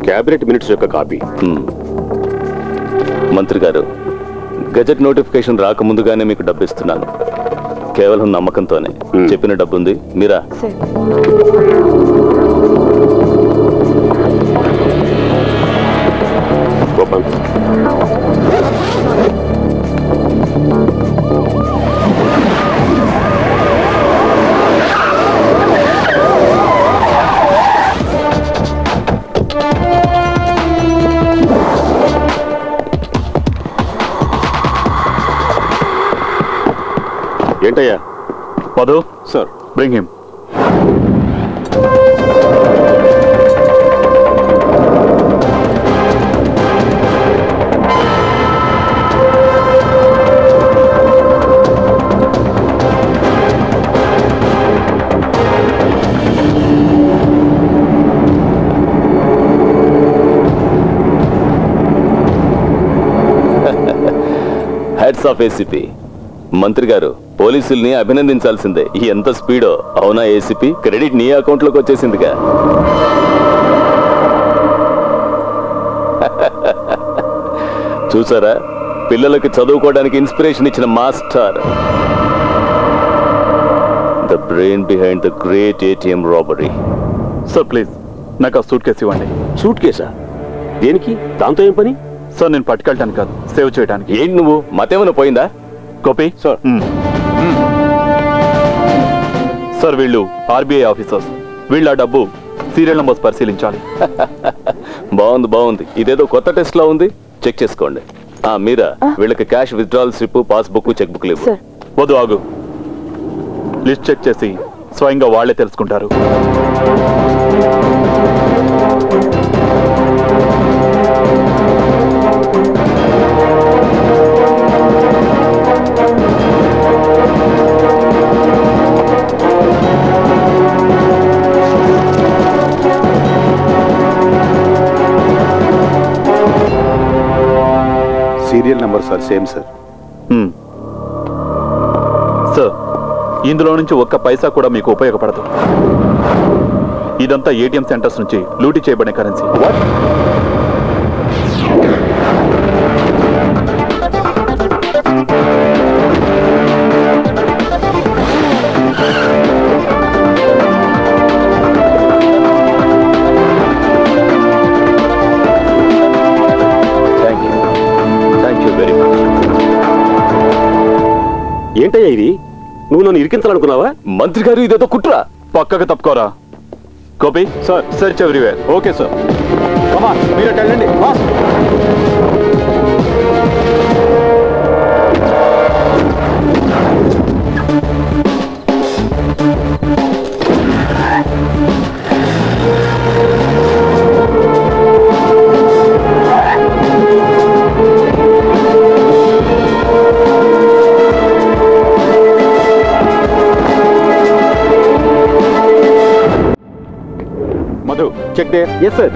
Cabinet minutes యొక్క copy. మంత్రి గారు, గజెట్ నోటిఫికేషన్ రాకముందుగానే మీకు డబ్బు ఇస్తున్నాను. కేవలం నమ్మకంతోనే. చెప్పిన డబ్బు ఉంది, మీరా? గోపాల్, ఏంటయ్యా? Madhu, sir, bring him. Heads of ACP. మంత్రి గారు, పోలీసుల్ని అభినందించాల్సిందే. ఎంత స్పీడో! అవునా ఏసీపీ? క్రెడిట్ నీ అకౌంట్ లోకి వచ్చేసిందిగా. చూసారా, పిల్లలకి చదువుకోవడానికి ఇన్స్పిరేషన్ ఇచ్చిన master. The brain behind the great ATM robbery. Sir please, నాకు ఆ సూట్ కేసు ఇవ్వండి. సూట్ కేసా? దేనికి? దాంతో ఏం పని? సార్, నేను పట్టుకెళ్ళటానికి కాదు, సేవ్ చేయడానికి. ఏంటి నువ్వు, మతేమైనా పోయిందా? కాపీ. సార్. సార్, వీళ్ళు ఆర్బీఐ ఆఫీసర్స్. వీళ్ళ డబ్బు సీరియల్ నంబర్స్ పరిశీలించాలి. బాగుంది. ఇదేదో కొత్త టెస్ట్ లా ఉంది. చెక్ చేసుకోండి. మీరా, వీళ్ళకి cash withdrawal slip, passbook, cheque book లేవు. వద్దు, ఆగు. లిస్ట్ చెక్ చేసి స్వయంగా వాళ్లే తెలుసుకుంటారు. Serial numbers are same sir. Sir, ఇందులో నుంచి ఒక్క పైసా కూడా మీకు ఉపయోగపడదు. ఇదంతా ఏటీఎం సెంటర్స్ నుంచి లూటీ చేయబడిన కరెన్సీ. ఏంటయ్యా ఇది? నువ్వు నన్ను ఇరికించాలనుకున్నావా? మంత్రి గారు, ఇదేదో కుట్ర. పక్కకు తప్పుకోరా. Copy. Sir, search everywhere. Okay sir. మీరు వెళ్ళండి. Madhu, check there. Yes, sir.